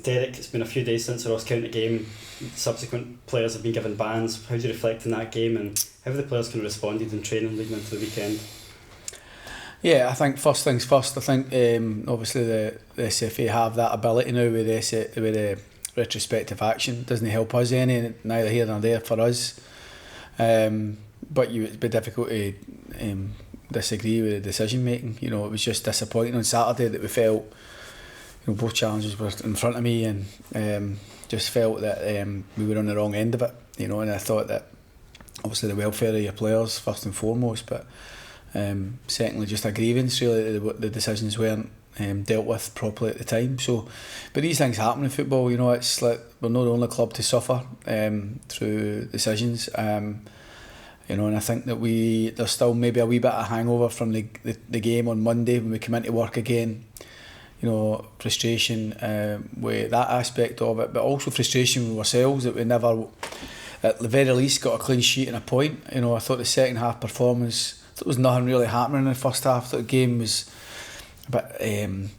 Derek, it's been a few days since the Ross County game. Subsequent players have been given bans. How do you reflect on that game, and how have the players kind of responded in training leading into the weekend? Yeah, I think first things first. I think obviously the SFA have that ability now with the retrospective action. Doesn't help us any, neither here nor there for us. But it'd be difficult to disagree with the decision making. You know, it was just disappointing on Saturday that we felt, you know, both challenges were in front of me, and just felt that we were on the wrong end of it. You know, and I thought that obviously the welfare of your players first and foremost, but secondly just a grievance really that the decisions weren't dealt with properly at the time. So, but these things happen in football. You know, it's like we're not the only club to suffer through decisions. You know, and I think that there's still maybe a wee bit of hangover from the game on Monday when we come into work again. You know, frustration with that aspect of it, but also frustration with ourselves that we never, at the very least, got a clean sheet and a point. You know, I thought the second half performance, there was nothing really happening in the first half. I thought the game was a bit,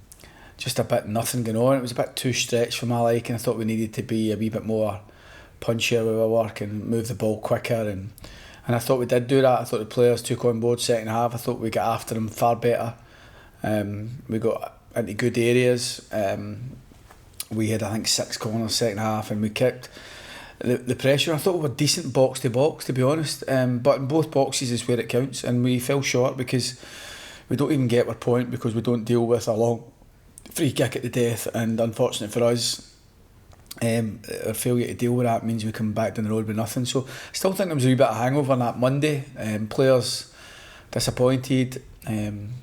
just a bit nothing going on. It was a bit too stretched for my liking. I thought we needed to be a wee bit more punchier with our work and move the ball quicker, and I thought we did do that. I thought the players took on board second half. I thought we got after them far better. We got into good areas. We had, I think, 6 corners second half, and we kicked the pressure. I thought we were decent box to box, to be honest, but in both boxes is where it counts, and we fell short because we don't even get our point, because we don't deal with a long free kick at the death, and unfortunate for us, our failure to deal with that means we come back down the road with nothing. So I still think there was a wee bit of hangover on that Monday. Players disappointed,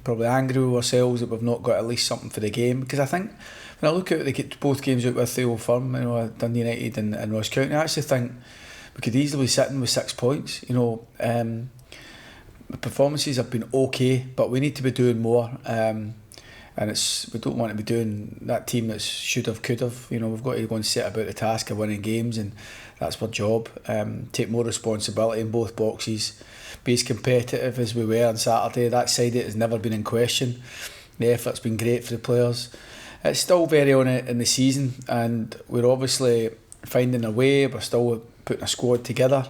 probably angry with ourselves that we've not got at least something for the game, because I think when I look at both games out with the Old Firm, you know, Dundee United and Ross County, I actually think we could easily be sitting with 6 points. You know, the performances have been okay, but we need to be doing more. And we don't want to be doing that team that should have, could have. You know, we've got to go and set about the task of winning games, and that's our job. Take more responsibility in both boxes. Be as competitive as we were on Saturday. That side of it has never been in question. The effort's been great for the players. It's still very on it in the season, and we're obviously finding a way. We're still putting a squad together,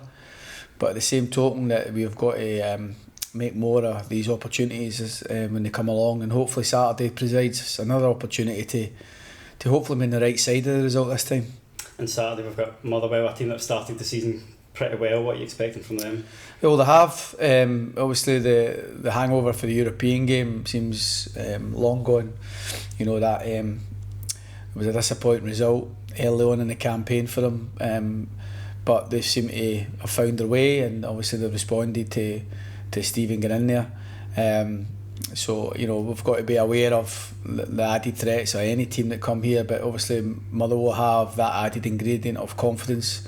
but at the same token that we've got to make more of these opportunities when they come along, and hopefully Saturday provides us another opportunity to hopefully be on the right side of the result this time. And Saturday we've got Motherwell, a team that started the season pretty well. What are you expecting from them? Well, they have. Obviously the hangover for the European game seems long gone. You know, that it was a disappointing result early on in the campaign for them, but they seem to have found their way, and obviously they've responded to Stephen getting in there. So, you know, we've got to be aware of the added threats of any team that come here, but obviously Motherwell have that added ingredient of confidence,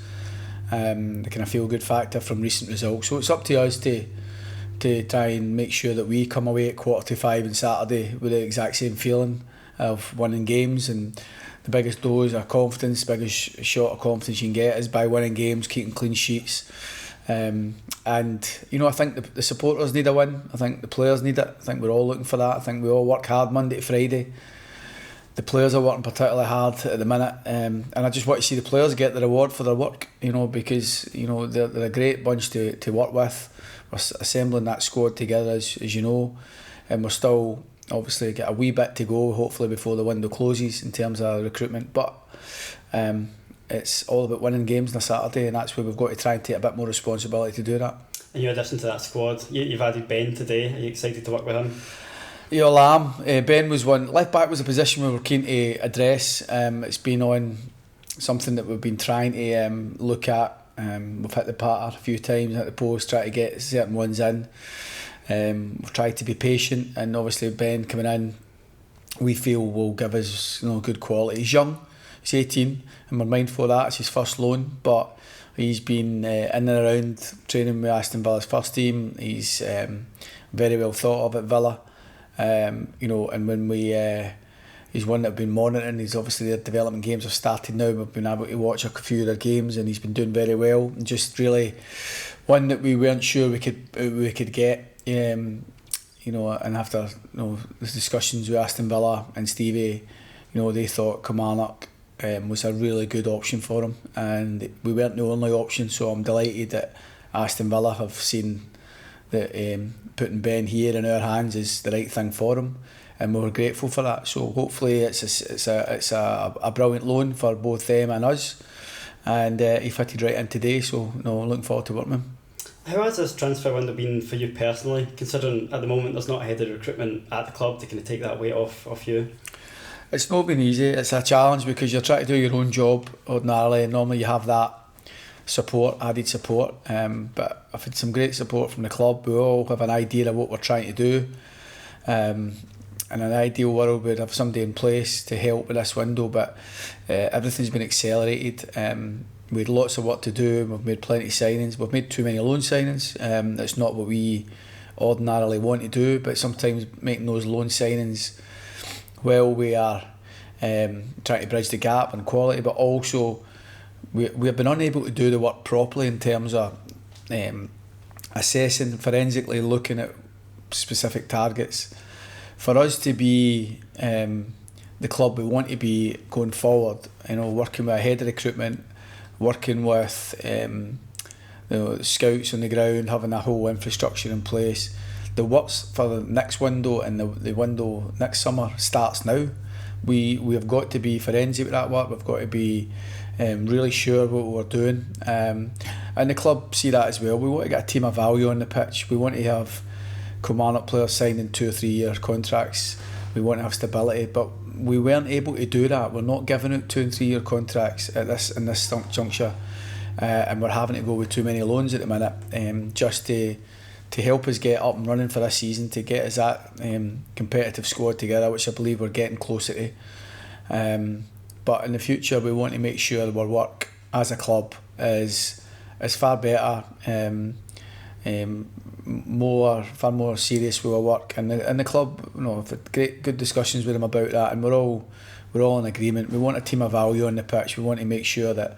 the kind of feel good factor from recent results. So it's up to us to try and make sure that we come away at 4:45 on Saturday with the exact same feeling of winning games, and the biggest dose of confidence, biggest shot of confidence you can get is by winning games, keeping clean sheets. And you know, I think the supporters need a win. I think the players need it. I think we're all looking for that. I think we all work hard Monday to Friday. The players are working particularly hard at the minute, and I just want to see the players get the reward for their work. You know, because you know they're a great bunch to work with. We're assembling that squad together, as you know, and we're still obviously got a wee bit to go, hopefully before the window closes in terms of recruitment. But it's all about winning games on a Saturday, and that's where we've got to try and take a bit more responsibility to do that. And in addition to that squad, you've added Ben today. Are you excited to work with him? Yeah, I am. Ben was one. Left back was a position we were keen to address. It's been on something that we've been trying to look at. We've hit the patter a few times at the post, try to get certain ones in. We've tried to be patient, and obviously Ben coming in, we feel will give us, you know, good quality. He's young, he's 18, and we're mindful of that. It's his first loan, but he's been in and around training with Aston Villa's first team. He's very well thought of at Villa. You know, and when he's one that we've been monitoring. He's obviously, their development games have started now. We've been able to watch a few of their games, and he's been doing very well. And just really one that we weren't sure we could get. You know, and after, you know, the discussions with Aston Villa and Stevie, you know, they thought Kilmarnock was a really good option for him, and we weren't the only option, so I'm delighted that Aston Villa have seen that putting Ben here in our hands is the right thing for him, and we were grateful for that. So hopefully it's a brilliant loan for both them and us, and he fitted right in today, so looking forward to working with him. How has this transfer window been for you personally, considering at the moment there's not a head of recruitment at the club to kind of take that weight off you? It's not been easy. It's a challenge because you're trying to do your own job ordinarily, and normally you have that added support, but I've had some great support from the club. We all have an idea of what we're trying to do. In an ideal world we'd have somebody in place to help with this window, but everything's been accelerated. We had lots of work to do. We've made plenty of signings. We've made too many loan signings. That's not what we ordinarily want to do, but sometimes making those loan signings while we are trying to bridge the gap in quality, but also we have been unable to do the work properly in terms of assessing, forensically looking at specific targets. For us to be the club we want to be going forward, working with a head of recruitment, working with scouts on the ground, having a whole infrastructure in place. The works for the next window and the window next summer starts now. We have got to be forensic with that work. We've got to be really sure what we're doing, and the club see that as well. We want to get a team of value on the pitch. We want to have Kilmarnock players signing 2 or 3 year contracts. We want to have stability, but we weren't able to do that. We're not giving out 2 and 3 year contracts in this juncture, and we're having to go with too many loans at the minute, just to help us get up and running for this season, to get us that competitive squad together, which I believe we're getting closer to. But in the future we want to make sure our work as a club is far better, far more serious with our work, and the club, I've had good discussions with them about that, and we're all in agreement. We want a team of value on the pitch. We want to make sure that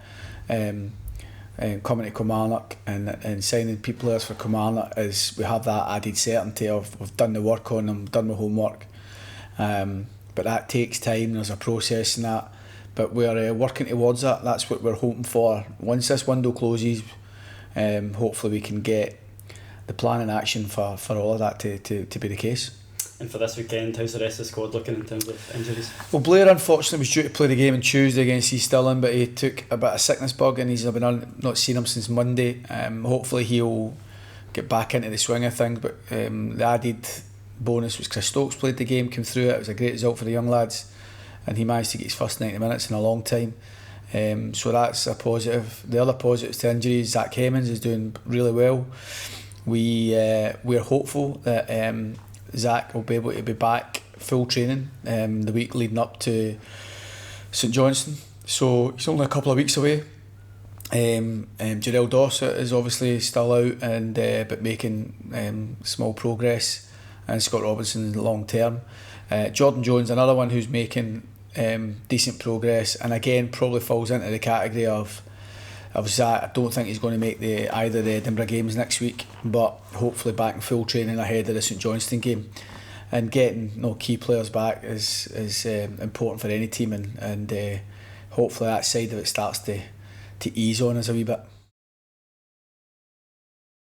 coming to Kilmarnock and signing players for Kilmarnock is we have that added certainty of we've done the work on them, done the homework, but that takes time. There's a process in that, but we're working towards that. That's what we're hoping for. Once this window closes, hopefully we can get the plan in action for all of that to be the case. And for this weekend, how's the rest of the squad looking in terms of injuries? Well, Blair unfortunately was due to play the game on Tuesday against East Stirling, but he took a bit of sickness bug and he's been not seen him since Monday. Hopefully he'll get back into the swing of things, but the added bonus was Chris Stokes played the game, came through it. It was a great result for the young lads, and he managed to get his first 90 minutes in a long time. So that's a positive. The other positives to injuries, Zach Hemmings is doing really well. We're hopeful that Zach will be able to be back full training the week leading up to St Johnstone, so he's only a couple of weeks away. Jarrell Dossett is obviously still out and but making small progress, and Scott Robinson long term. Jordan Jones, another one who's making decent progress, and again probably falls into the category of Zach. I don't think he's going to make either the Edinburgh games next week, but hopefully back in full training ahead of the St Johnstone game. And getting key players back is important for any team, and hopefully that side of it starts to ease on us a wee bit.